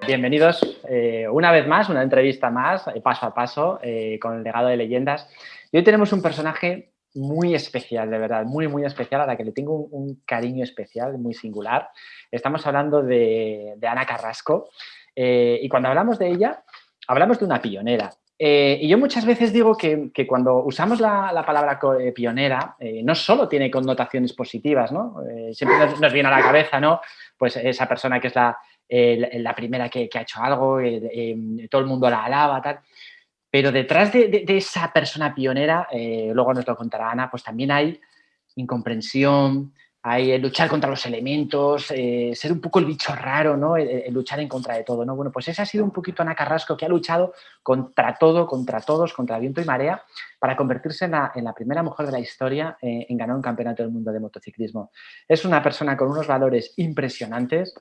Bienvenidos una vez más, una entrevista más, paso a paso, con el legado de leyendas. Y hoy tenemos un personaje muy especial, de verdad, muy, muy especial, a la que le tengo un cariño especial, muy singular. Estamos hablando de Ana Carrasco. Y cuando hablamos de ella, hablamos de una pionera. Y yo muchas veces digo que cuando usamos la palabra pionera, no solo tiene connotaciones positivas, ¿no? Siempre nos viene a la cabeza, ¿no? Pues esa persona que es la primera que ha hecho algo, todo el mundo la alaba, tal. Pero detrás de esa persona pionera, luego nos lo contará Ana, pues también hay incomprensión, hay luchar contra los elementos, ser un poco el bicho raro, ¿no? El luchar en contra de todo, ¿no? Bueno, pues esa ha sido un poquito Ana Carrasco, que ha luchado contra todo, contra todos, contra viento y marea, para convertirse en la primera mujer de la historia en ganar un campeonato del mundo de motociclismo. Es una persona con unos valores impresionantes.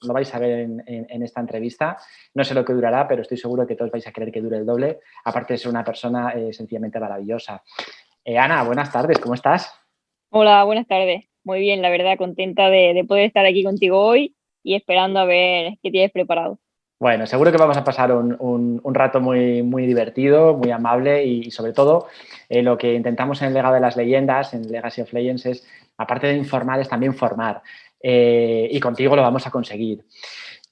Lo vais a ver en esta entrevista. No sé lo que durará, pero estoy seguro que todos vais a querer que dure el doble, aparte de ser una persona sencillamente maravillosa. Ana, buenas tardes, ¿cómo estás? Hola, buenas tardes. Muy bien, la verdad, contenta de poder estar aquí contigo hoy y esperando a ver qué tienes preparado. Bueno, seguro que vamos a pasar un rato muy, muy divertido, muy amable y sobre todo lo que intentamos en el legado de las leyendas, en Legacy of Legends, es, aparte de informar, es también formar. Y contigo lo vamos a conseguir.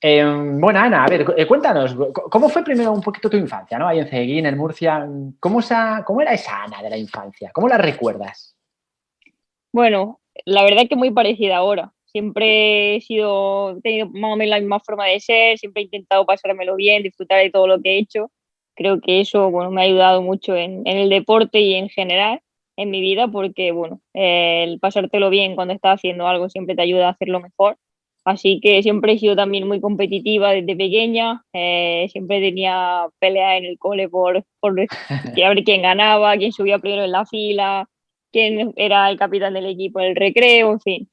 Bueno, Ana, a ver, cuéntanos, ¿cómo fue primero un poquito tu infancia, ¿no? Ahí en Ceguín, en Murcia, ¿cómo era esa Ana de la infancia? ¿Cómo la recuerdas? Bueno, la verdad es que muy parecida ahora. Siempre he tenido más o menos la misma forma de ser, siempre he intentado pasármelo bien, disfrutar de todo lo que he hecho. Creo que eso, bueno, me ha ayudado mucho en el deporte y en general en mi vida porque, bueno, el pasártelo bien cuando estás haciendo algo siempre te ayuda a hacerlo mejor. Así que siempre he sido también muy competitiva desde pequeña, siempre tenía peleas en el cole por que a ver quién ganaba, quién subía primero en la fila, quién era el capitán del equipo en el recreo, en fin,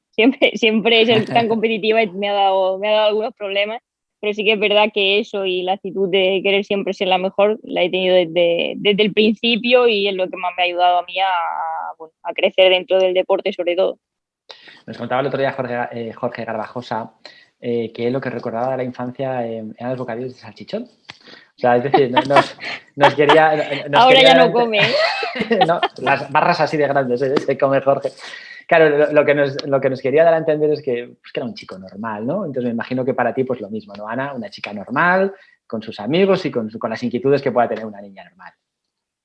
siempre ser tan competitiva me ha dado algunos problemas, pero sí que es verdad que eso y la actitud de querer siempre ser la mejor la he tenido desde el principio y es lo que más me ha ayudado a mí bueno, a crecer dentro del deporte sobre todo. Nos contaba el otro día Jorge Garbajosa que lo que recordaba de la infancia eran los bocadillos de salchichón. O sea, es decir, nos Ahora quería ya dar a no come, ¿eh? no, las barras así de grandes, se come Jorge. Claro, lo que nos quería dar a entender es pues, que era un chico normal, ¿no? Entonces me imagino que para ti pues lo mismo, ¿no, Ana? Una chica normal, con sus amigos y con las inquietudes que pueda tener una niña normal.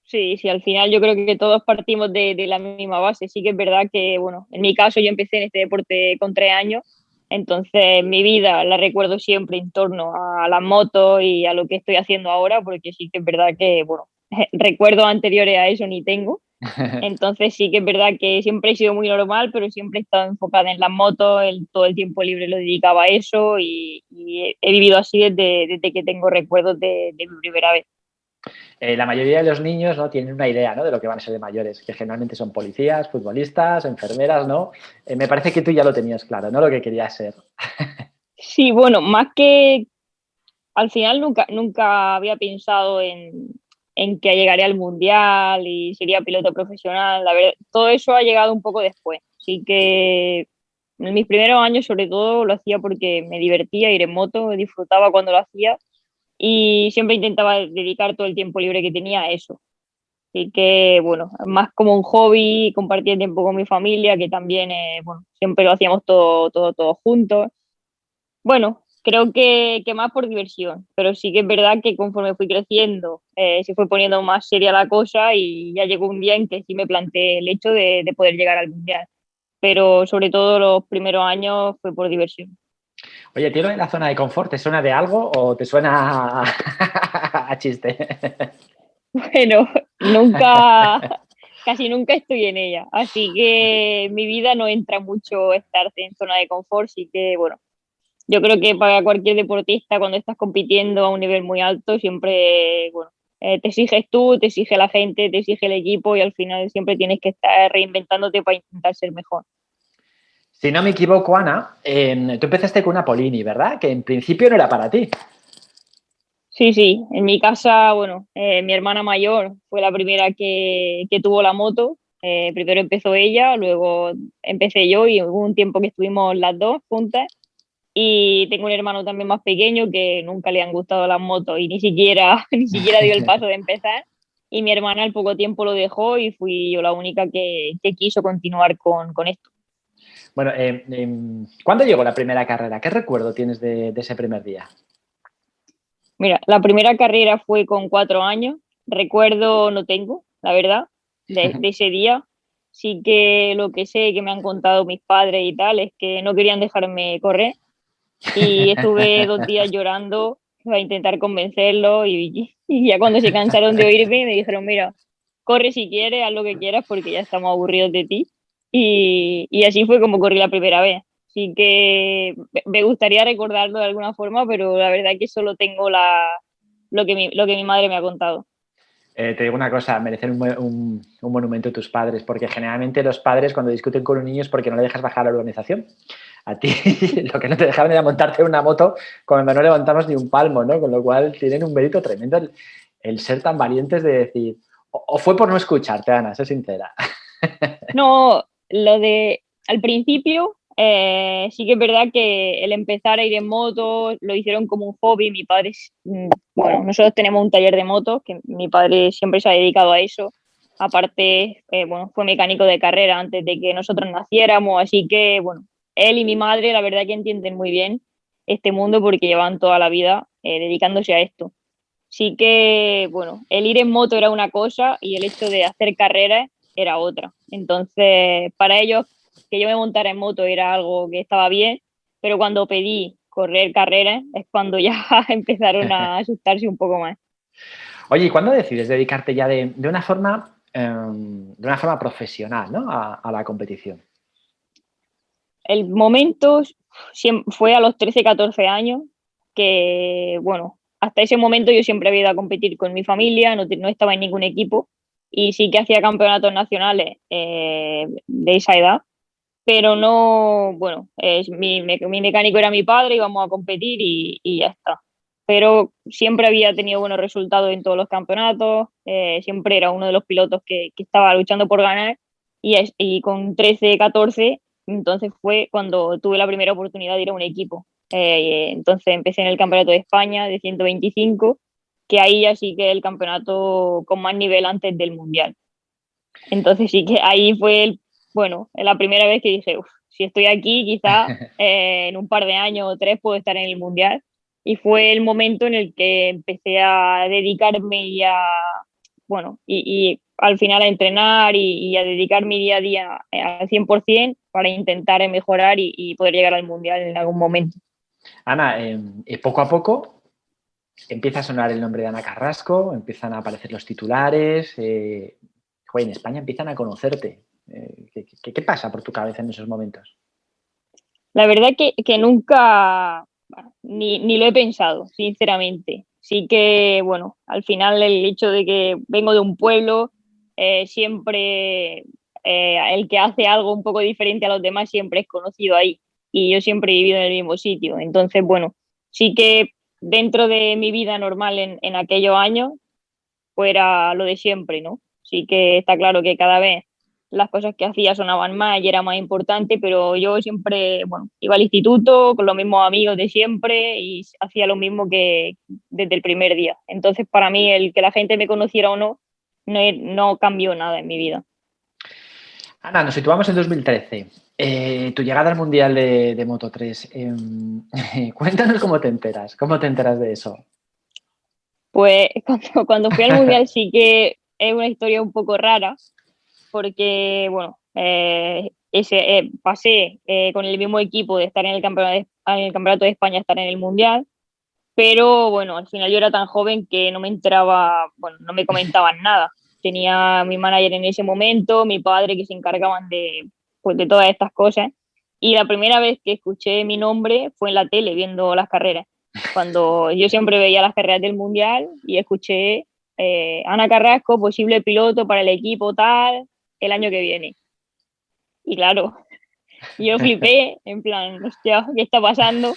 Sí, sí, al final yo creo que todos partimos de la misma base. Sí que es verdad que, bueno, en mi caso yo empecé en este deporte con 3 años, entonces mi vida la recuerdo siempre en torno a las motos y a lo que estoy haciendo ahora, porque sí que es verdad que, bueno, recuerdos anteriores a eso ni tengo. Entonces sí que es verdad que siempre he sido muy normal, pero siempre he estado enfocada en las motos, todo el tiempo libre lo dedicaba a eso y he vivido así desde que tengo recuerdos de mi primera vez. La mayoría de los niños, ¿no? Tienen una idea, ¿no? De lo que van a ser de mayores, que generalmente son policías, futbolistas, enfermeras, ¿no? Me parece que tú ya lo tenías claro, ¿no? Lo que querías ser. Sí, bueno, más que al final nunca había pensado en que llegaría al mundial y sería piloto profesional. La verdad, todo eso ha llegado un poco después. Así que en mis primeros años, sobre todo, lo hacía porque me divertía ir en moto, disfrutaba cuando lo hacía y siempre intentaba dedicar todo el tiempo libre que tenía a eso. Así que, bueno, más como un hobby, compartir tiempo con mi familia, que también, bueno, siempre lo hacíamos todo juntos. Bueno, creo que más por diversión, pero sí que es verdad que conforme fui creciendo, se fue poniendo más seria la cosa y ya llegó un día en que sí me planteé el hecho de poder llegar al mundial. Pero sobre todo los primeros años fue por diversión. Oye, ¿tiro en la zona de confort? ¿Te suena de algo o te suena a chiste? Bueno, casi nunca estoy en ella, así que mi vida no entra mucho estar en zona de confort, sí que bueno, yo creo que para cualquier deportista cuando estás compitiendo a un nivel muy alto siempre, bueno, te exiges tú, te exige la gente, te exige el equipo y al final siempre tienes que estar reinventándote para intentar ser mejor. Si no me equivoco, Ana, tú empezaste con una Polini, ¿verdad? Que en principio no era para ti. Sí, sí, en mi casa, bueno, mi hermana mayor fue la primera que tuvo la moto. Primero empezó ella, luego empecé yo y hubo un tiempo que estuvimos las dos juntas. Y tengo un hermano también más pequeño que nunca le han gustado las motos y ni siquiera, ni siquiera dio el paso de empezar. Y mi hermana al poco tiempo lo dejó y fui yo la única que quiso continuar con esto. Bueno, ¿cuándo llegó la primera carrera? ¿Qué recuerdo tienes de ese primer día? Mira, la primera carrera fue con 4 años. Recuerdo no tengo, la verdad, de ese día. Sí que lo que sé que me han contado mis padres y tal es que no querían dejarme correr y estuve 2 días llorando para intentar convencerlo y ya cuando se cansaron de oírme me dijeron, mira, corre si quieres, haz lo que quieras porque ya estamos aburridos de ti. Y así fue como corrí la primera vez. Así que me gustaría recordarlo de alguna forma, pero la verdad es que solo tengo lo que mi madre me ha contado. Te digo una cosa, merecen un monumento tus padres, porque generalmente los padres cuando discuten con un niño es porque no le dejas bajar a la urbanización. A ti lo que no te dejaban era montarte en una moto cuando no levantamos ni un palmo, ¿no? Con lo cual tienen un mérito tremendo el ser tan valientes de decir, o fue por no escucharte, Ana, sé sincera. No, lo de al principio sí que es verdad que el empezar a ir en moto lo hicieron como un hobby. Mi padre, bueno, nosotros tenemos un taller de motos que mi padre siempre se ha dedicado a eso. Aparte, bueno, fue mecánico de carrera antes de que nosotros naciéramos, así que, bueno, él y mi madre la verdad que entienden muy bien este mundo porque llevan toda la vida dedicándose a esto. Sí que, bueno, el ir en moto era una cosa y el hecho de hacer carreras era otra. Entonces, para ellos, que yo me montara en moto era algo que estaba bien, pero cuando pedí correr carreras es cuando ya empezaron a asustarse un poco más. Oye, ¿y cuándo decides dedicarte ya de de una forma profesional, ¿no? A la competición. El momento fue a los 13 14 años, que bueno, hasta ese momento yo siempre había ido a competir con mi familia, no estaba en ningún equipo y sí que hacía campeonatos nacionales de esa edad, pero no, bueno, mi mecánico era mi padre, íbamos a competir y ya está. Pero siempre había tenido buenos resultados en todos los campeonatos, siempre era uno de los pilotos que estaba luchando por ganar y con 13 14 entonces fue cuando tuve la primera oportunidad de ir a un equipo. Entonces empecé en el Campeonato de España de 125, que ahí ya sí que el campeonato con más nivel antes del Mundial. Entonces sí que ahí fue bueno, la primera vez que dije, si estoy aquí, quizá en un par de años o 3 puedo estar en el Mundial. Y fue el momento en el que empecé a dedicarme y a, bueno, y al final a entrenar y a dedicar mi día a día al 100% para intentar mejorar y poder llegar al Mundial en algún momento. Ana, poco a poco empieza a sonar el nombre de Ana Carrasco, empiezan a aparecer los titulares, en España empiezan a conocerte. ¿Qué pasa por tu cabeza en esos momentos? La verdad que nunca, bueno, ni lo he pensado, sinceramente. Sí que, bueno, al final el hecho de que vengo de un pueblo, siempre el que hace algo un poco diferente a los demás siempre es conocido ahí. Y yo siempre he vivido en el mismo sitio. Entonces, bueno, sí que dentro de mi vida normal en aquellos años, fuera lo de siempre, ¿no? Sí que está claro que cada vez las cosas que hacía sonaban más y era más importante, pero yo siempre, bueno, iba al instituto con los mismos amigos de siempre y hacía lo mismo que desde el primer día. Entonces, para mí, el que la gente me conociera o no, no cambió nada en mi vida. Ana, nos situamos en 2013. Tu llegada al Mundial de Moto 3. Cuéntanos cómo te enteras de eso. Pues cuando fui al Mundial sí que es una historia un poco rara, porque, bueno, pasé con el mismo equipo de estar en el campeonato de España a estar en el Mundial, pero bueno, al final yo era tan joven que no me enteraba, bueno, no me comentaban nada. Tenía mi manager en ese momento, mi padre que se encargaban pues, de todas estas cosas. Y la primera vez que escuché mi nombre fue en la tele, viendo las carreras. Cuando yo siempre veía las carreras del Mundial y escuché Ana Carrasco, posible piloto para el equipo tal, el año que viene. Y claro, yo flipé, en plan, hostia, ¿qué está pasando?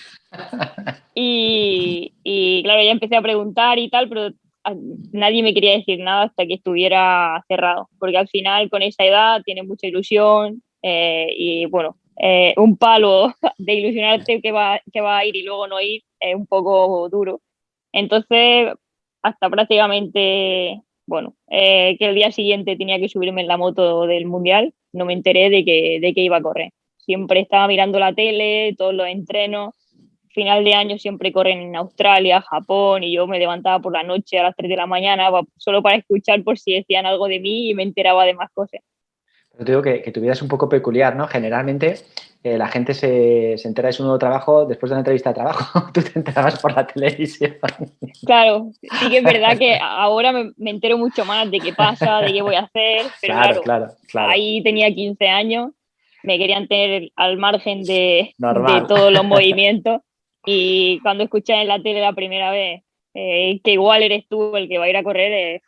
Y claro, ya empecé a preguntar y tal, pero nadie me quería decir nada hasta que estuviera cerrado, porque al final con esa edad tiene mucha ilusión y bueno, un palo de ilusionarte que va a ir y luego no ir, es un poco duro. Entonces, hasta prácticamente, bueno, que el día siguiente tenía que subirme en la moto del Mundial, no me enteré de que iba a correr. Siempre estaba mirando la tele, todos los entrenos. Final de año siempre corren en Australia, Japón, y yo me levantaba por la noche a las 3 de la mañana solo para escuchar por si decían algo de mí y me enteraba de más cosas. Pero te digo que tu vida es un poco peculiar, ¿no? Generalmente la gente se entera de su nuevo trabajo después de una entrevista de trabajo. Tú te enterabas por la televisión. Claro, sí que es verdad que ahora me entero mucho más de qué pasa, de qué voy a hacer, pero Claro, claro, claro, claro. ahí tenía 15 años, me querían tener al margen de Normal. todos los movimientos y cuando escuché en la tele la primera vez que igual eres tú el que va a ir a correr,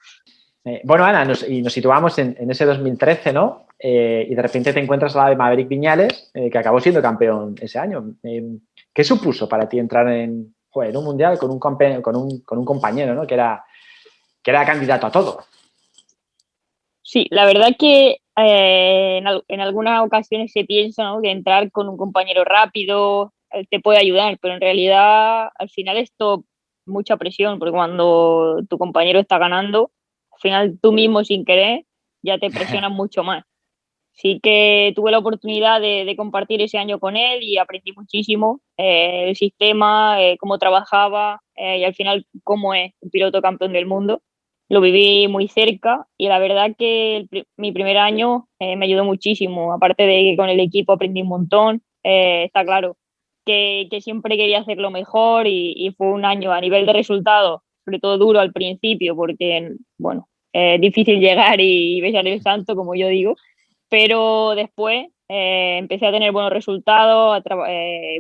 Bueno, Ana, nos situamos en ese 2013, ¿no? Y de repente te encuentras al lado de Maverick Viñales, que acabó siendo campeón ese año. ¿Qué supuso para ti entrar en un mundial con un compañero, ¿no? Que era candidato a todo? sí, la verdad que en algunas ocasiones se piensa, ¿no?, que entrar con un compañero rápido te puede ayudar, pero en realidad al final esto mucha presión, porque cuando tu compañero está ganando, al final tú mismo sin querer ya te presionas mucho más. Sí que tuve la oportunidad de compartir ese año con él y aprendí muchísimo el sistema, cómo trabajaba y al final cómo es un piloto campeón del mundo. Lo viví muy cerca y la verdad que mi primer año me ayudó muchísimo. Aparte de que con el equipo aprendí un montón, está claro que siempre quería hacerlo mejor y fue un año a nivel de resultados, sobre todo duro al principio porque, bueno, es difícil llegar y besar el santo, como yo digo, pero después empecé a tener buenos resultados,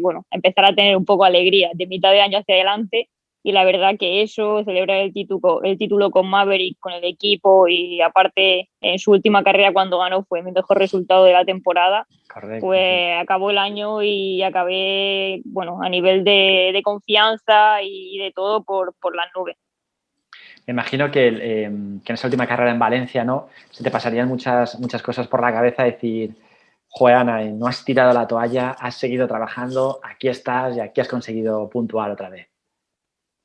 bueno, empezar a tener un poco de alegría de mitad de año hacia adelante y la verdad que eso, celebrar el título con Maverick, con el equipo y aparte en su última carrera cuando ganó fue mi mejor resultado de la temporada, Correcto, sí. pues acabó el año y acabé, bueno, a nivel de confianza y de todo por las nubes. Me imagino que en esa última carrera en Valencia, ¿no? Se te pasarían muchas cosas por la cabeza, decir, joder, Ana, no has tirado la toalla, has seguido trabajando, aquí estás y aquí has conseguido puntuar otra vez.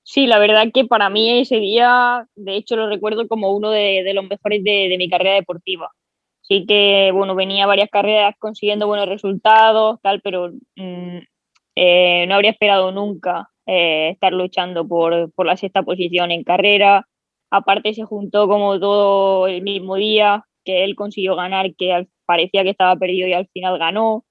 Sí, la verdad que para mí ese día, de hecho, lo recuerdo como uno de los mejores de mi carrera deportiva. Sí que, bueno, venía varias carreras consiguiendo buenos resultados, tal, pero no habría esperado nunca estar luchando por la sexta posición en carrera. Aparte se juntó como todo el mismo día, que él consiguió ganar, parecía que estaba perdido y al final ganó.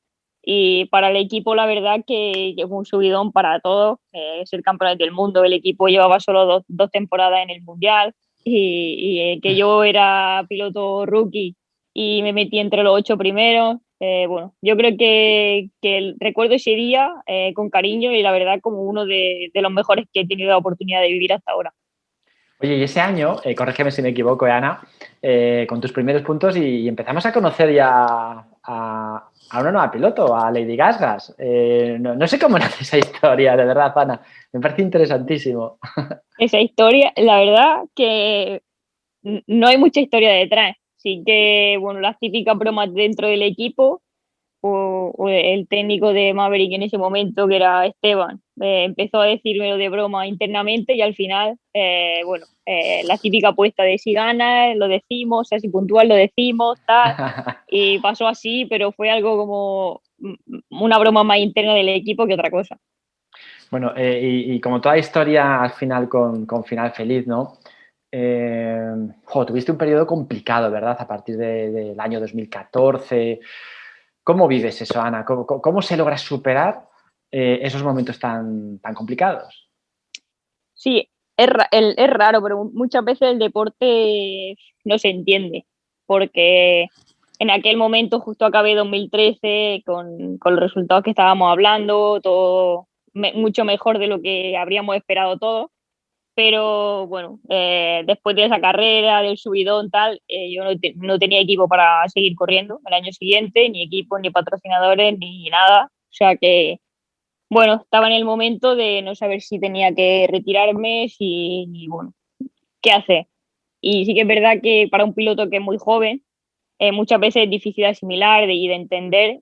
Y para el equipo, la verdad que fue un subidón para todos, ser campeones del mundo. El equipo llevaba solo dos temporadas en el Mundial y que yo era piloto rookie y me metí entre los 8 primeros. Bueno, yo creo que recuerdo ese día con cariño y la verdad como uno de los mejores que he tenido la oportunidad de vivir hasta ahora. Oye, y ese año, corrígeme si me equivoco, Ana, con tus primeros puntos y empezamos a conocer ya a una nueva piloto, a Lady Gasgas. No sé cómo nace esa historia, de verdad, Ana. Me parece interesantísimo. Esa historia, la verdad que no hay mucha historia detrás. Sí que, bueno, las típicas bromas dentro del equipo, o el técnico de Maverick en ese momento, que era Esteban, empezó a decirme de broma internamente y al final, bueno, la típica apuesta de si gana, lo decimos, o sea, si puntual lo decimos, tal. Y pasó así, pero fue algo como una broma más interna del equipo que otra cosa. Bueno, y como toda historia al final con final feliz, ¿no? Tuviste un periodo complicado, ¿verdad? A partir del año 2014. ¿Cómo vives eso, Ana? ¿Cómo se logra superar esos momentos tan complicados? Sí, es raro, pero muchas veces el deporte no se entiende, porque en aquel momento justo acabé 2013 con los resultados que estábamos hablando, todo mucho mejor de lo que habríamos esperado todos, pero bueno, después de esa carrera, del subidón tal, yo no tenía equipo para seguir corriendo el año siguiente, ni equipo, ni patrocinadores, ni nada, o sea que bueno, estaba en el momento de no saber si tenía que retirarme, y bueno, qué hacer. Y sí que es verdad que para un piloto que es muy joven, muchas veces es difícil de asimilar y de entender,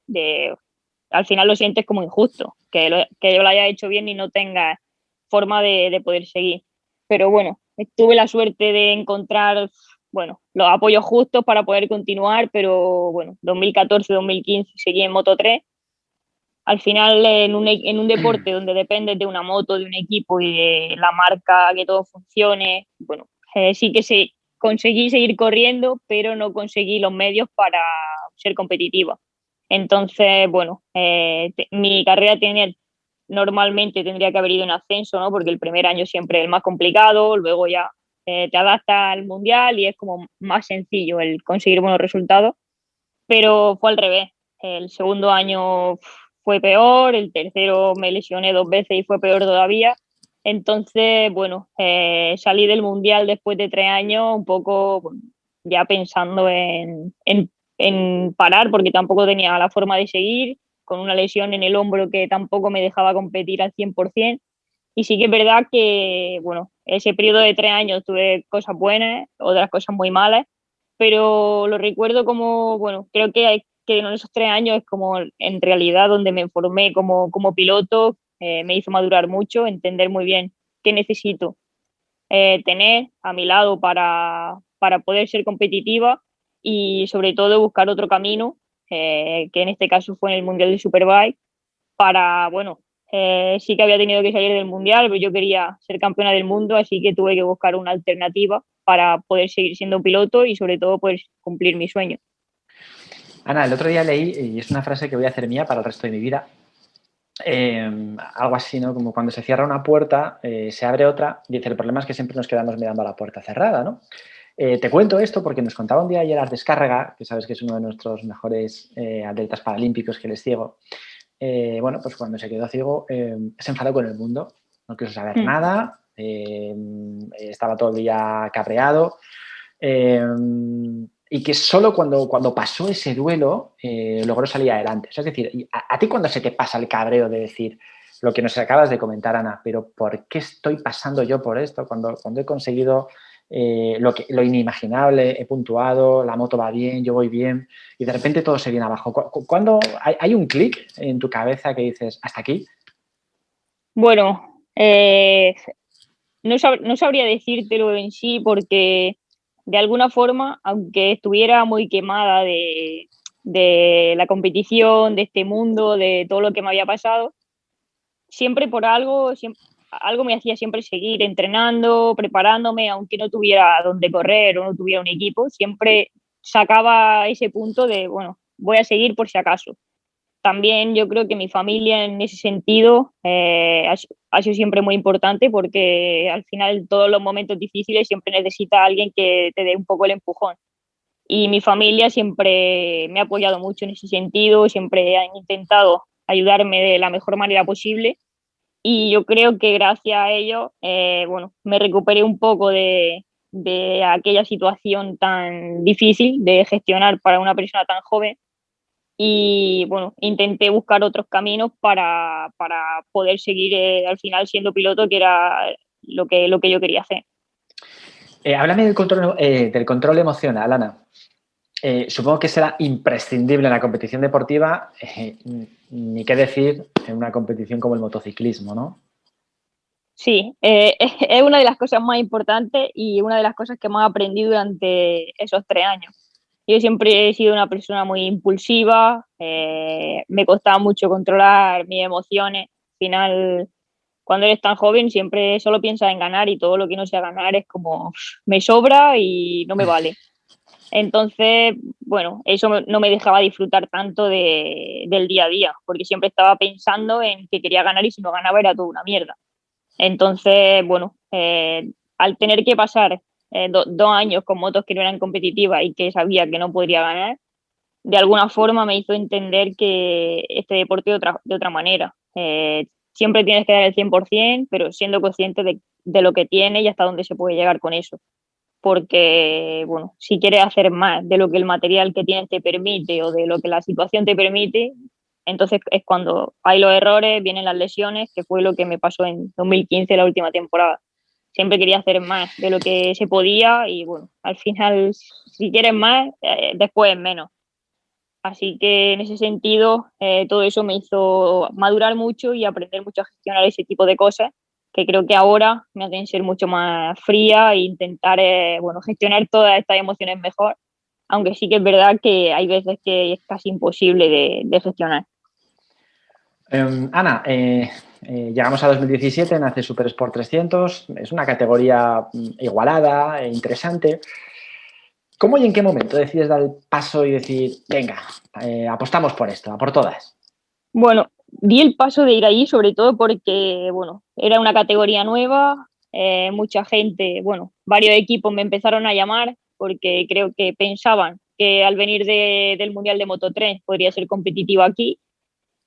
al final lo sientes como injusto, que yo lo haya hecho bien y no tenga forma de poder seguir. Pero bueno, tuve la suerte de encontrar, bueno, los apoyos justos para poder continuar, pero bueno, 2014-2015 seguí en Moto3. Al final, en un deporte donde dependes de una moto, de un equipo y de la marca, que todo funcione, bueno, sí que conseguí seguir corriendo, pero no conseguí los medios para ser competitiva. Entonces, bueno, mi carrera normalmente tendría que haber ido en ascenso, ¿no? Porque el primer año siempre es el más complicado, luego ya te adaptas al mundial y es como más sencillo el conseguir buenos resultados, pero fue al revés. El segundo año fue peor, el tercero me lesioné 2 veces y fue peor todavía. Entonces, bueno, salí del mundial después de 3 años un poco, bueno, ya pensando en parar, porque tampoco tenía la forma de seguir, con una lesión en el hombro que tampoco me dejaba competir al 100%. Y sí que es verdad que, bueno, ese periodo de 3 años tuve cosas buenas, otras cosas muy malas, pero lo recuerdo como, bueno, creo que en esos 3 años es como en realidad donde me formé como piloto, me hizo madurar mucho, entender muy bien qué necesito tener a mi lado para poder ser competitiva y sobre todo buscar otro camino, que en este caso fue en el Mundial de Superbike, para, bueno, sí que había tenido que salir del Mundial, pero yo quería ser campeona del mundo, así que tuve que buscar una alternativa para poder seguir siendo piloto y sobre todo poder cumplir mi sueño. Ana, el otro día leí, y es una frase que voy a hacer mía para el resto de mi vida, algo así, ¿no? Como cuando se cierra una puerta, se abre otra. Dice, el problema es que siempre nos quedamos mirando a la puerta cerrada, ¿no? Te cuento esto porque nos contaba un día Gerard Descárrega, que sabes que es uno de nuestros mejores atletas paralímpicos que él es ciego. Bueno, pues cuando se quedó ciego, se enfadó con el mundo, no quiso saber nada, estaba todo el día cabreado. Y que solo cuando pasó ese duelo logró salir adelante. O sea, es decir, a ti cuando se te pasa el cabreo de decir lo que nos acabas de comentar, Ana, pero ¿por qué estoy pasando yo por esto? Cuando he conseguido lo inimaginable, he puntuado, la moto va bien, yo voy bien, y de repente todo se viene abajo. ¿Cuándo hay un clic en tu cabeza que dices, hasta aquí? Bueno, no sabría decírtelo en sí porque de alguna forma, aunque estuviera muy quemada de la competición, de este mundo, de todo lo que me había pasado, siempre por algo me hacía siempre seguir entrenando, preparándome, aunque no tuviera dónde correr o no tuviera un equipo, siempre sacaba ese punto de, bueno, voy a seguir por si acaso. También yo creo que mi familia en ese sentido ha sido siempre muy importante porque al final en todos los momentos difíciles siempre necesita alguien que te dé un poco el empujón. Y mi familia siempre me ha apoyado mucho en ese sentido, siempre han intentado ayudarme de la mejor manera posible y yo creo que gracias a ello, bueno, me recuperé un poco de aquella situación tan difícil de gestionar para una persona tan joven y bueno, intenté buscar otros caminos para poder seguir al final siendo piloto, que era lo que yo quería hacer. Háblame del control emocional, Ana. Supongo que será imprescindible en la competición deportiva, ni qué decir en una competición como el motociclismo, ¿no? Sí, es una de las cosas más importantes y una de las cosas que más aprendí durante esos 3 años. Yo siempre he sido una persona muy impulsiva, me costaba mucho controlar mis emociones. Al final, cuando eres tan joven, siempre solo piensas en ganar y todo lo que no sea ganar es como me sobra y no me vale. Entonces, bueno, eso no me dejaba disfrutar tanto del día a día, porque siempre estaba pensando en que quería ganar y si no ganaba era toda una mierda. Entonces, bueno, al tener que pasar 2 años con motos que no eran competitivas y que sabía que no podría ganar, de alguna forma me hizo entender que este deporte de otra manera. Siempre tienes que dar el 100%, pero siendo consciente de lo que tiene y hasta dónde se puede llegar con eso. Porque, bueno, si quieres hacer más de lo que el material que tienes te permite o de lo que la situación te permite, entonces es cuando hay los errores, vienen las lesiones, que fue lo que me pasó en 2015, la última temporada. Siempre quería hacer más de lo que se podía y, bueno, al final, si quieres más, después menos. Así que en ese sentido, todo eso me hizo madurar mucho y aprender mucho a gestionar ese tipo de cosas, que creo que ahora me hacen ser mucho más fría e intentar bueno, gestionar todas estas emociones mejor, aunque sí que es verdad que hay veces que es casi imposible de gestionar. Ana, llegamos a 2017, nace Super Sport 300, es una categoría igualada, interesante. ¿Cómo y en qué momento decides dar el paso y decir, venga, apostamos por esto, a por todas? Bueno, di el paso de ir ahí sobre todo porque, bueno, era una categoría nueva, mucha gente, bueno, varios equipos me empezaron a llamar porque creo que pensaban que al venir del Mundial de Moto3 podría ser competitivo aquí.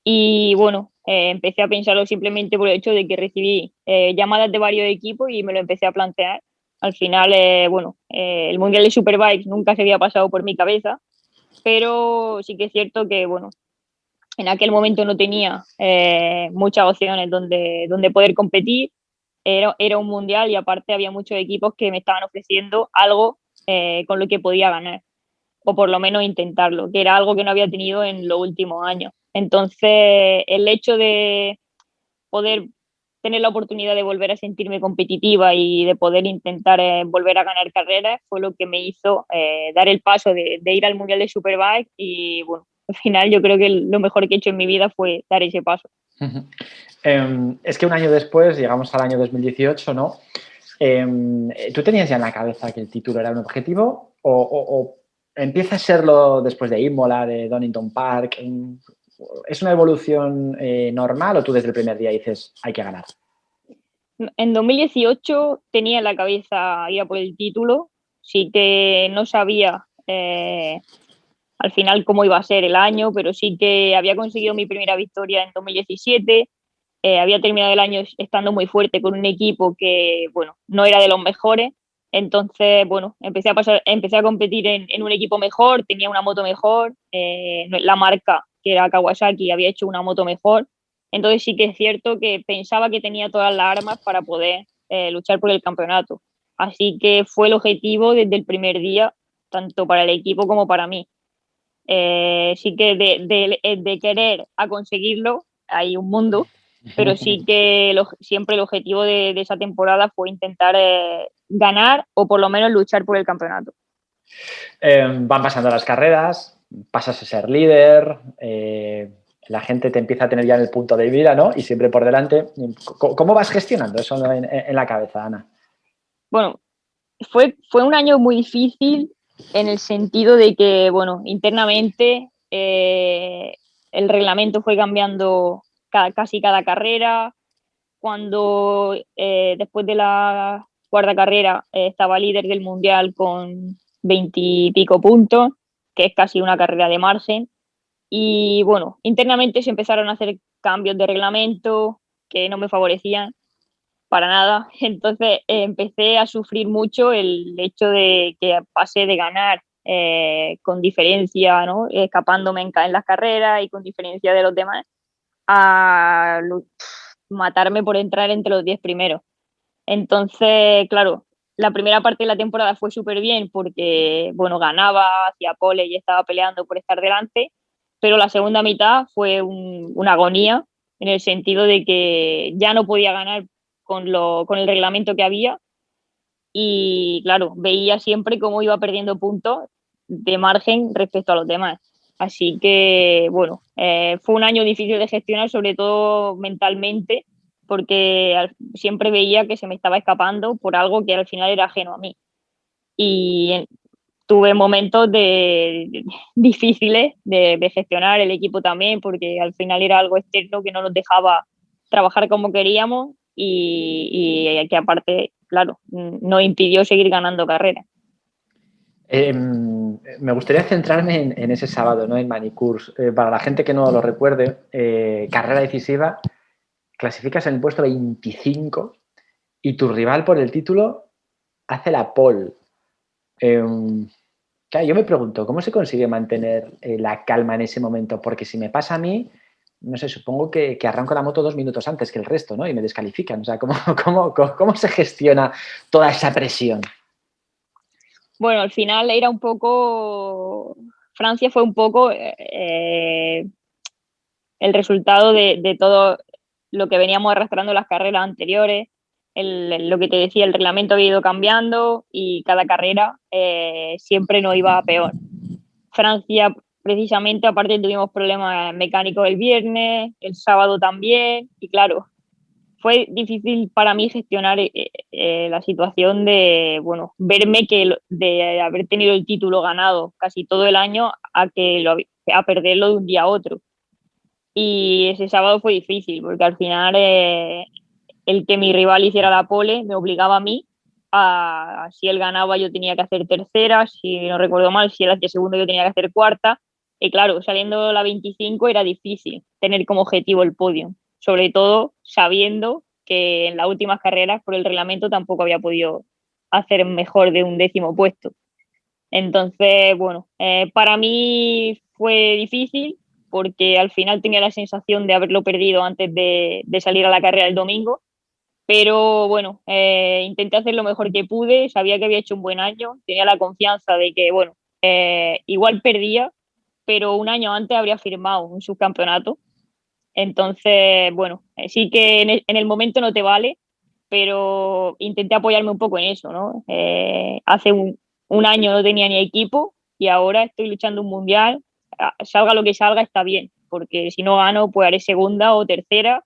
Y bueno, empecé a pensarlo simplemente por el hecho de que recibí llamadas de varios equipos y me lo empecé a plantear. Al final, bueno, el Mundial de Superbikes nunca se había pasado por mi cabeza, pero sí que es cierto que, bueno, en aquel momento no tenía muchas opciones donde poder competir. Era un mundial y aparte había muchos equipos que me estaban ofreciendo algo con lo que podía ganar, o por lo menos intentarlo, que era algo que no había tenido en los últimos años. Entonces, el hecho de poder tener la oportunidad de volver a sentirme competitiva y de poder intentar volver a ganar carreras fue lo que me hizo dar el paso de ir al Mundial de Superbike y bueno, al final yo creo que lo mejor que he hecho en mi vida fue dar ese paso. Es que un año después, llegamos al año 2018, ¿no? ¿Tú tenías ya en la cabeza que el título era un objetivo o empieza a serlo después de Imola, de Donington Park? ¿Es una evolución normal o tú desde el primer día dices hay que ganar? En 2018 tenía en la cabeza ir a por el título, sí que no sabía al final cómo iba a ser el año, pero sí que había conseguido mi primera victoria en 2017. Había terminado el año estando muy fuerte con un equipo que, bueno, no era de los mejores. Entonces, bueno, empecé a competir en un equipo mejor, tenía una moto mejor, la marca, que era Kawasaki, había hecho una moto mejor. Entonces sí que es cierto que pensaba que tenía todas las armas para poder luchar por el campeonato. Así que fue el objetivo desde el primer día, tanto para el equipo como para mí. Sí que de querer a conseguirlo hay un mundo, pero sí que siempre el objetivo de esa temporada fue intentar ganar o por lo menos luchar por el campeonato. Van pasando las carreras, pasas a ser líder, la gente te empieza a tener ya en el punto de vida, ¿no? Y siempre por delante. ¿Cómo vas gestionando eso en la cabeza, Ana? Bueno, fue un año muy difícil en el sentido de que, bueno, internamente el reglamento fue cambiando casi cada carrera. Cuando después de la cuarta carrera estaba líder del mundial con 20 y pico puntos, que es casi una carrera de margen. Y bueno, internamente se empezaron a hacer cambios de reglamento que no me favorecían para nada. Entonces empecé a sufrir mucho el hecho de que pasé de ganar con diferencia, ¿no? Escapándome en las carreras y con diferencia de los demás, a matarme por entrar entre los 10 primeros. Entonces, claro, la primera parte de la temporada fue súper bien porque, bueno, ganaba, hacía pole y estaba peleando por estar delante, pero la segunda mitad fue una agonía en el sentido de que ya no podía ganar con el reglamento que había y, claro, veía siempre cómo iba perdiendo puntos de margen respecto a los demás. Así que, bueno, fue un año difícil de gestionar, sobre todo mentalmente, porque siempre veía que se me estaba escapando por algo que al final era ajeno a mí. Y tuve momentos difíciles de gestionar, el equipo también, porque al final era algo externo que no nos dejaba trabajar como queríamos y que aparte, claro, nos impidió seguir ganando carreras. Me gustaría centrarme en ese sábado, ¿no? En Manicurs. Para la gente que no lo recuerde, carrera decisiva, clasificas en el puesto 25 y tu rival por el título hace la pole. Claro, yo me pregunto, ¿cómo se consigue mantener la calma en ese momento? Porque si me pasa a mí, no sé, supongo que arranco la moto 2 minutos antes que el resto, ¿no? Y me descalifican. O sea, ¿cómo se gestiona toda esa presión? Bueno, al final era un poco Francia fue un poco el resultado de todo lo que veníamos arrastrando en las carreras anteriores. Lo que te decía, el reglamento había ido cambiando y cada carrera siempre nos iba a peor. Francia, precisamente, aparte tuvimos problemas mecánicos el viernes, el sábado también, y claro, fue difícil para mí gestionar la situación de, bueno, verme de haber tenido el título ganado casi todo el año a perderlo de un día a otro. Y ese sábado fue difícil, porque al final el que mi rival hiciera la pole me obligaba a mí si él ganaba yo tenía que hacer tercera, si no recuerdo mal, si él hacía segundo yo tenía que hacer cuarta. Y claro, saliendo la 25 era difícil tener como objetivo el podio, sobre todo sabiendo que en las últimas carreras por el reglamento tampoco había podido hacer mejor de un 10º puesto. Entonces, bueno, para mí fue difícil porque al final tenía la sensación de haberlo perdido antes de salir a la carrera el domingo. Pero bueno, intenté hacer lo mejor que pude, sabía que había hecho un buen año, tenía la confianza de que, bueno, igual perdía, pero un año antes habría firmado un subcampeonato. Entonces, bueno, sí que en el momento no te vale, pero intenté apoyarme un poco en eso, ¿no? Hace un año no tenía ni equipo y ahora estoy luchando un mundial, salga lo que salga, está bien, porque si no gano, pues haré segunda o tercera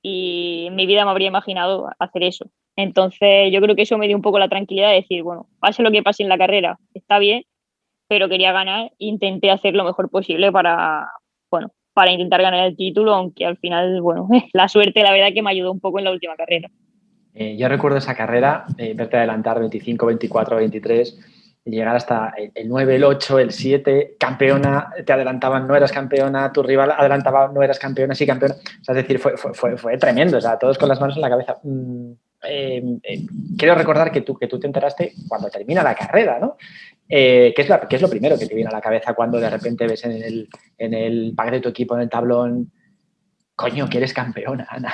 y en mi vida me habría imaginado hacer eso. Entonces, yo creo que eso me dio un poco la tranquilidad de decir, bueno, pase lo que pase en la carrera, está bien, pero quería ganar e intenté hacer lo mejor posible bueno, para intentar ganar el título, aunque al final, bueno, la suerte la verdad que me ayudó un poco en la última carrera. Yo recuerdo esa carrera, verte adelantar 25, 24, 23, y llegar hasta el 9, el 8, el 7, campeona, te adelantaban, no eras campeona, tu rival adelantaba, no eras campeona, sí campeona. O sea, es decir, fue tremendo, o sea, todos con las manos en la cabeza. Quiero recordar que tú te enteraste cuando termina la carrera, ¿no? ¿Qué es lo primero que te viene a la cabeza cuando de repente ves en el pack de tu equipo, en el tablón, coño, que eres campeona, Ana?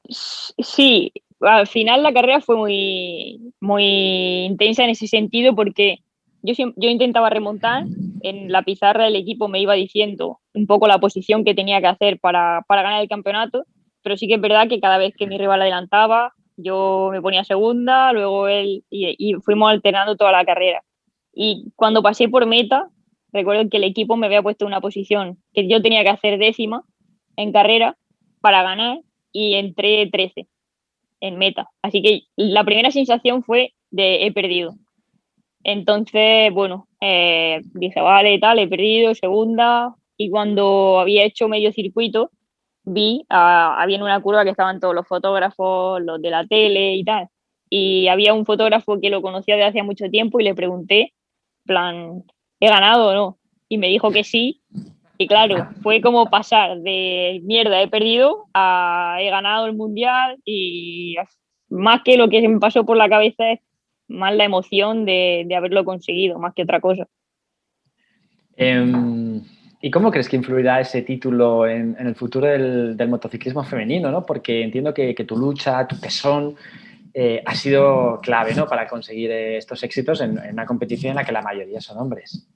Sí, al final la carrera fue muy, muy intensa en ese sentido porque yo intentaba remontar, en la pizarra del equipo me iba diciendo un poco la posición que tenía que hacer para ganar el campeonato, pero sí que es verdad que cada vez que mi rival adelantaba, yo me ponía segunda, luego él, y fuimos alternando toda la carrera. Y cuando pasé por meta, recuerdo que el equipo me había puesto una posición que yo tenía que hacer décima en carrera para ganar y entré 13 en meta. Así que la primera sensación fue de he perdido. Entonces, bueno, dije, vale, tal, he perdido, segunda. Y cuando había hecho medio circuito, había en una curva que estaban todos los fotógrafos, los de la tele y tal. Y había un fotógrafo que lo conocía de hace mucho tiempo y le pregunté, plan, ¿he ganado o no? Y me dijo que sí. Y claro, fue como pasar de mierda, he perdido, a he ganado el mundial y más que lo que se me pasó por la cabeza es más la emoción de haberlo conseguido, más que otra cosa. ¿Y cómo crees que influirá ese título en el futuro del motociclismo femenino, ¿no? Porque entiendo que tu lucha, tu tesón, ha sido clave, ¿no? Para conseguir estos éxitos en una competición en la que la mayoría son hombres.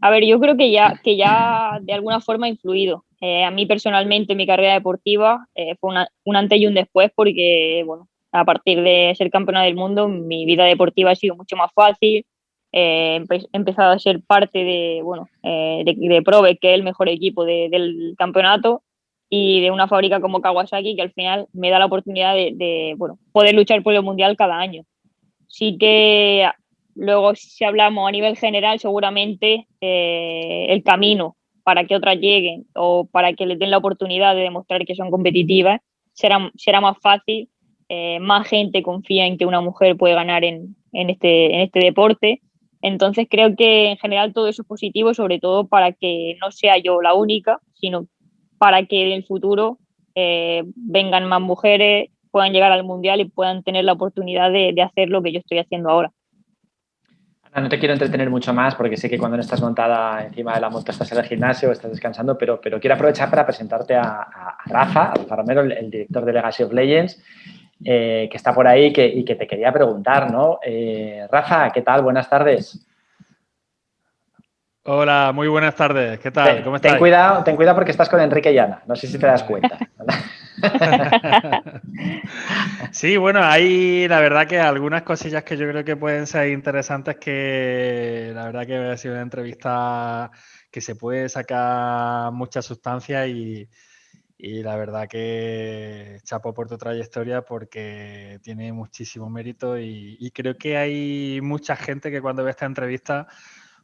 A ver, yo creo que ya de alguna forma ha influido. A mí personalmente mi carrera deportiva fue un antes y un después porque, bueno, a partir de ser campeona del mundo, mi vida deportiva ha sido mucho más fácil. He empezado a ser parte de, bueno, de Probe, que es el mejor equipo del campeonato, y de una fábrica como Kawasaki, que al final me da la oportunidad bueno, poder luchar por el mundial cada año. Sí que luego, si hablamos a nivel general, seguramente el camino para que otras lleguen o para que les den la oportunidad de demostrar que son competitivas será más fácil. Más gente confía en que una mujer puede ganar en este deporte. Entonces creo que en general todo eso es positivo, sobre todo para que no sea yo la única, sino para que en el futuro vengan más mujeres, puedan llegar al mundial y puedan tener la oportunidad de hacer lo que yo estoy haciendo ahora. Ana, no te quiero entretener mucho más porque sé que cuando no estás montada encima de la moto estás en el gimnasio o estás descansando, pero quiero aprovechar para presentarte a Rafa Romero, el director de Legacy of Legends, que está por ahí y que te quería preguntar, ¿no? Rafa, ¿qué tal? Buenas tardes. Hola, muy buenas tardes. ¿Qué tal? ¿Cómo Ten estáis? cuidado porque estás con Enrique y Ana. No sé si te das cuenta. Sí, bueno, hay la verdad que algunas cosillas que yo creo que pueden ser interesantes, que la verdad que ha sido una entrevista que se puede sacar mucha sustancia y la verdad que chapo por tu trayectoria porque tiene muchísimo mérito y creo que hay mucha gente que cuando ve esta entrevista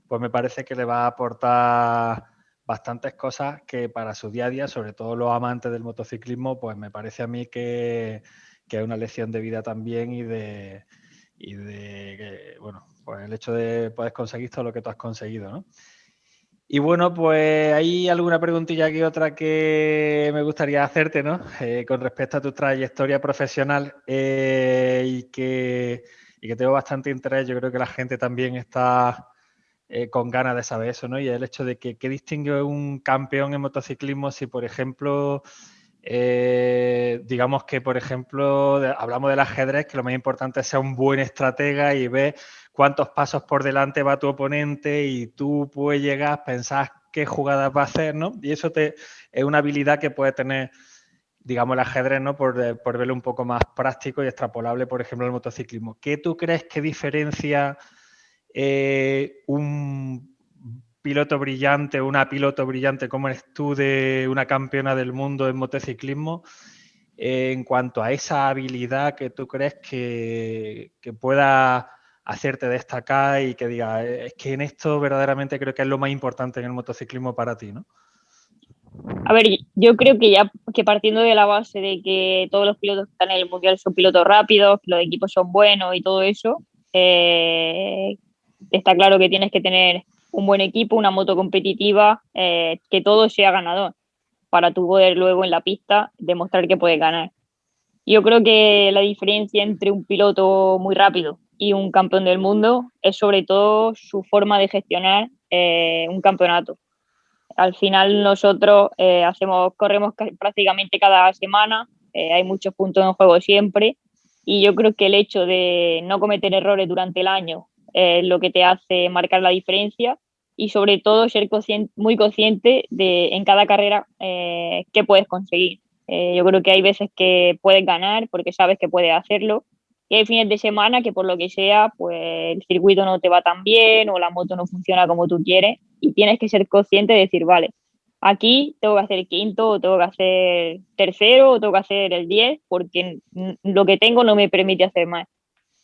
pues me parece que le va a aportar bastantes cosas que para su día a día, sobre todo los amantes del motociclismo, pues me parece a mí que es una lección de vida también y de que, bueno, pues el hecho de poder conseguir todo lo que tú has conseguido, ¿no? Y bueno, pues hay alguna preguntilla aquí, otra que me gustaría hacerte, ¿no? Con respecto a tu trayectoria profesional y que tengo bastante interés. Yo creo que la gente también está con ganas de saber eso, ¿no? Y el hecho de que qué distingue un campeón en motociclismo si, por ejemplo, digamos que, por ejemplo, hablamos del ajedrez, que lo más importante es ser un buen estratega y ver cuántos pasos por delante va tu oponente y tú puedes llegar, pensar qué jugadas va a hacer, ¿no? Y eso es una habilidad que puede tener, digamos, el ajedrez, ¿no? Por verlo un poco más práctico y extrapolable, por ejemplo, el motociclismo. ¿Qué tú crees que diferencia un piloto brillante, una piloto brillante como eres tú, de una campeona del mundo en motociclismo, en cuanto a esa habilidad que tú crees que pueda hacerte destacar y que diga, es que en esto verdaderamente creo que es lo más importante en el motociclismo para ti, ¿no? A ver, yo creo que ya que partiendo de la base de que todos los pilotos que están en el mundial son pilotos rápidos, que los equipos son buenos y todo eso, está claro que tienes que tener un buen equipo, una moto competitiva, que todo sea ganador para tu poder luego en la pista demostrar que puedes ganar. Yo creo que la diferencia entre un piloto muy rápido y un campeón del mundo es sobre todo su forma de gestionar un campeonato. Al final nosotros corremos prácticamente cada semana, hay muchos puntos en juego siempre y yo creo que el hecho de no cometer errores durante el año es lo que te hace marcar la diferencia y sobre todo ser muy consciente de en cada carrera qué puedes conseguir. Yo creo que hay veces que puedes ganar porque sabes que puedes hacerlo y hay fines de semana que por lo que sea, pues el circuito no te va tan bien o la moto no funciona como tú quieres y tienes que ser consciente de decir, vale, aquí tengo que hacer quinto o tengo que hacer tercero o tengo que hacer el 10 porque lo que tengo no me permite hacer más.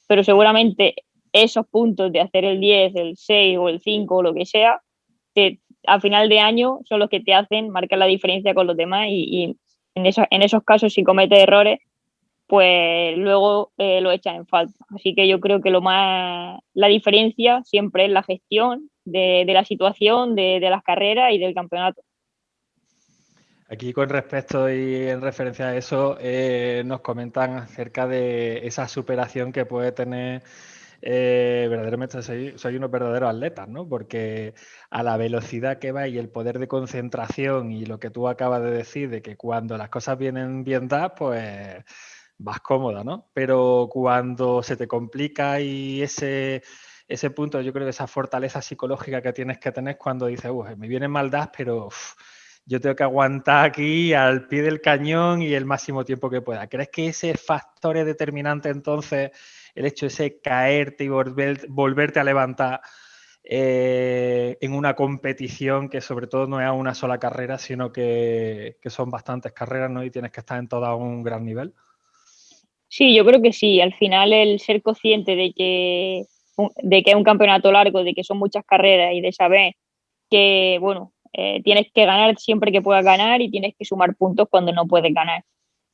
Pero seguramente esos puntos de hacer el 10, el 6 o el 5 o lo que sea, a final de año son los que te hacen marcar la diferencia con los demás y en esos casos si cometes errores pues luego lo echan en falta. Así que yo creo que la diferencia siempre es la gestión de la situación, de las carreras y del campeonato. Aquí con respecto y en referencia a eso, nos comentan acerca de esa superación que puede tener. Verdaderamente soy unos verdaderos atletas, ¿no? Porque a la velocidad que va y el poder de concentración y lo que tú acabas de decir, de que cuando las cosas vienen bien dadas, pues vas cómoda, ¿no? Pero cuando se te complica y ese punto, yo creo que esa fortaleza psicológica que tienes que tener cuando dices, me vienen mal dadas, pero yo tengo que aguantar aquí al pie del cañón y el máximo tiempo que pueda. ¿Crees que ese factor es determinante entonces, el hecho de ese caerte y volverte a levantar en una competición que sobre todo no es a una sola carrera, sino que son bastantes carreras, ¿no? Y tienes que estar en todo a un gran nivel? Sí, yo creo que sí. Al final el ser consciente de que es un campeonato largo, de que son muchas carreras y de saber que, bueno, tienes que ganar siempre que puedas ganar y tienes que sumar puntos cuando no puedes ganar.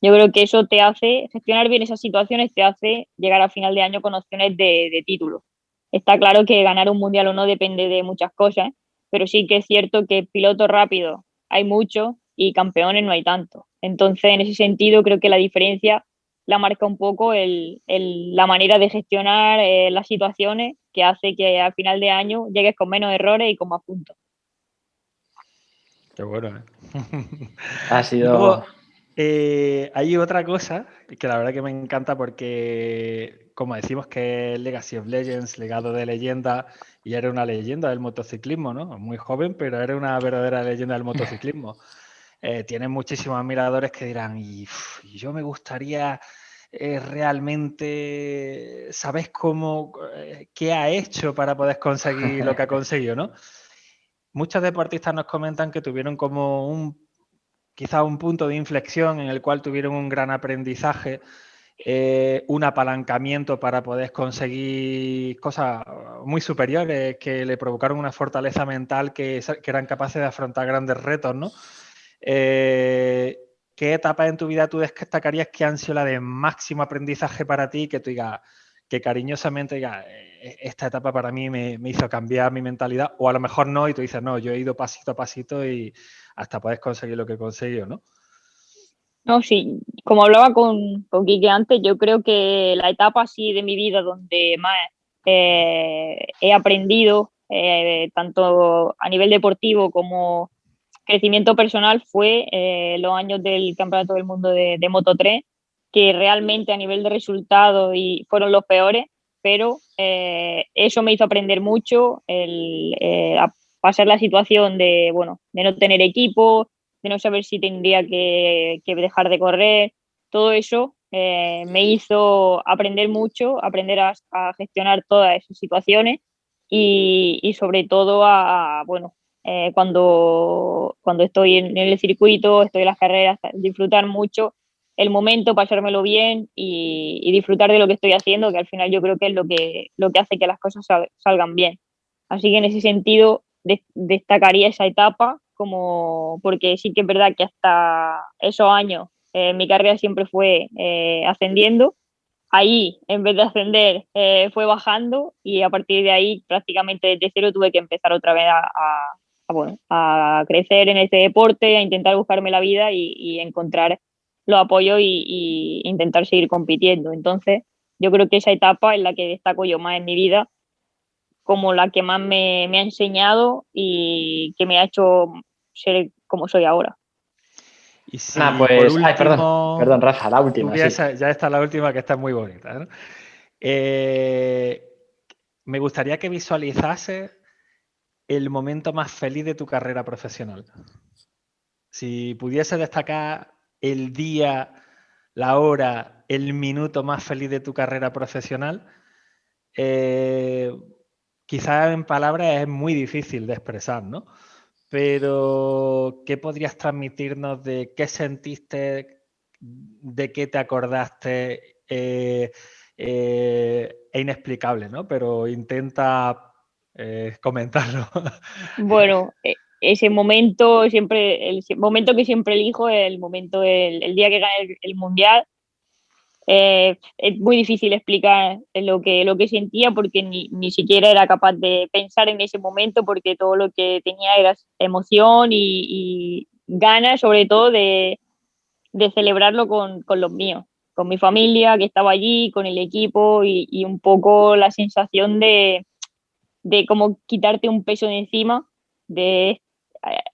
Yo creo que eso te hace, gestionar bien esas situaciones te hace llegar a final de año con opciones de título. Está claro que ganar un mundial o no depende de muchas cosas, pero sí que es cierto que pilotos rápidos hay muchos y campeones no hay tantos. Entonces, en ese sentido, creo que la diferencia la marca un poco la manera de gestionar las situaciones que hace que al final de año llegues con menos errores y con más puntos. Qué bueno, ¿eh? Ha sido, Luego, Hay otra cosa que la verdad que me encanta porque, como decimos que es Legacy of Legends, legado de leyenda, y eres una leyenda del motociclismo, ¿no? Muy joven, pero eres una verdadera leyenda del motociclismo. Tienes muchísimos admiradores que dirán, y yo me gustaría realmente, ¿sabes qué ha hecho para poder conseguir lo que ha conseguido, ¿no? Muchos deportistas nos comentan que tuvieron como quizá un punto de inflexión en el cual tuvieron un gran aprendizaje, un apalancamiento para poder conseguir cosas muy superiores que le provocaron una fortaleza mental que eran capaces de afrontar grandes retos, ¿no? ¿Qué etapas en tu vida tú destacarías que han sido la de máximo aprendizaje para ti, que tú digas, que cariñosamente digas, esta etapa para mí me hizo cambiar mi mentalidad, o a lo mejor no, y tú dices, no, yo he ido pasito a pasito y hasta puedes conseguir lo que he conseguido, ¿no? No, sí, como hablaba con Quique antes, yo creo que la etapa así de mi vida donde más he aprendido, tanto a nivel deportivo como crecimiento personal, fue los años del Campeonato del Mundo de Moto3, que realmente a nivel de resultados fueron los peores, pero eso me hizo aprender mucho, a pasar la situación de, bueno, de no tener equipo, de no saber si tendría que dejar de correr. Todo eso me hizo aprender mucho, aprender a gestionar todas esas situaciones y sobre todo bueno, cuando estoy en el circuito, estoy en las carreras, disfrutar mucho el momento, pasármelo bien y disfrutar de lo que estoy haciendo, que al final yo creo que es lo que hace que las cosas salgan bien. Así que en ese sentido destacaría esa etapa, como porque sí que es verdad que hasta esos años mi carrera siempre fue ascendiendo. Ahí, en vez de ascender, fue bajando y a partir de ahí, prácticamente desde cero, tuve que empezar otra vez bueno, a crecer en este deporte, a intentar buscarme la vida y encontrar los apoyos y intentar seguir compitiendo. Entonces, yo creo que esa etapa es la que destaco yo más en mi vida, como la que más me ha enseñado y que me ha hecho ser como soy ahora. Y Ana, si por pues, ay, perdón, último Rafa, la última, sí. ya está la última que está muy bonita, ¿no? Me gustaría que visualizases el momento más feliz de tu carrera profesional. Si pudiese destacar el día, la hora, el minuto más feliz de tu carrera profesional, quizás en palabras es muy difícil de expresar, ¿no? Pero, ¿qué podrías transmitirnos de qué sentiste, de qué te acordaste? Es inexplicable, ¿no? Pero intenta comentarlo. Bueno, ese momento siempre, el momento que siempre elijo es el momento, el día que gane el mundial. Es muy difícil explicar lo que sentía porque ni siquiera era capaz de pensar en ese momento porque todo lo que tenía era emoción y ganas sobre todo de celebrarlo con los míos, con mi familia que estaba allí, con el equipo y un poco la sensación de como quitarte un peso de encima, de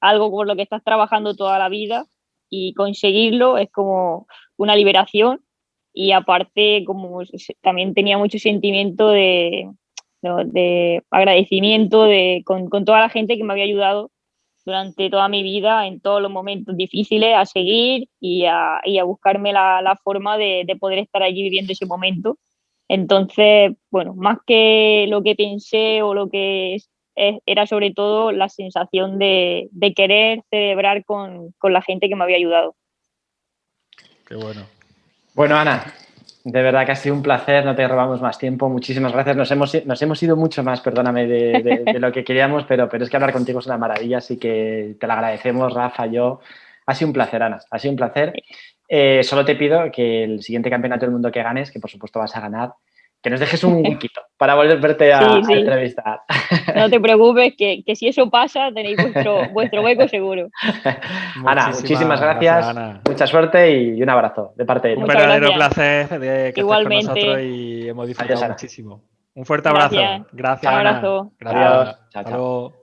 algo por lo que estás trabajando toda la vida y conseguirlo es como una liberación y aparte como también tenía mucho sentimiento de agradecimiento con toda la gente que me había ayudado durante toda mi vida en todos los momentos difíciles a seguir y a buscarme la forma de poder estar allí viviendo ese momento. Entonces, bueno, más que lo que pensé o lo que era sobre todo la sensación de querer celebrar con la gente que me había ayudado. Qué bueno. Bueno, Ana, de verdad que ha sido un placer, no te robamos más tiempo, muchísimas gracias. Nos hemos ido mucho más, perdóname, de lo que queríamos, pero es que hablar contigo es una maravilla, así que te lo agradecemos, Rafa, yo. Ha sido un placer, Ana, ha sido un placer. Solo te pido que el siguiente campeonato del mundo que ganes, que por supuesto vas a ganar, que nos dejes un huequito para volverte a Sí, sí. entrevistar. No te preocupes, que si eso pasa, tenéis vuestro hueco seguro. Ana, muchísimas gracias, Ana. mucha suerte y un abrazo de parte de Un todos. Muchas verdadero gracias. placer de que estés con nosotros Igualmente. y hemos Adiós, disfrutado Ana. muchísimo. Un fuerte Gracias. abrazo. Gracias, Un Ana. abrazo. Gracias. Adiós. Chao, Hasta chao. luego.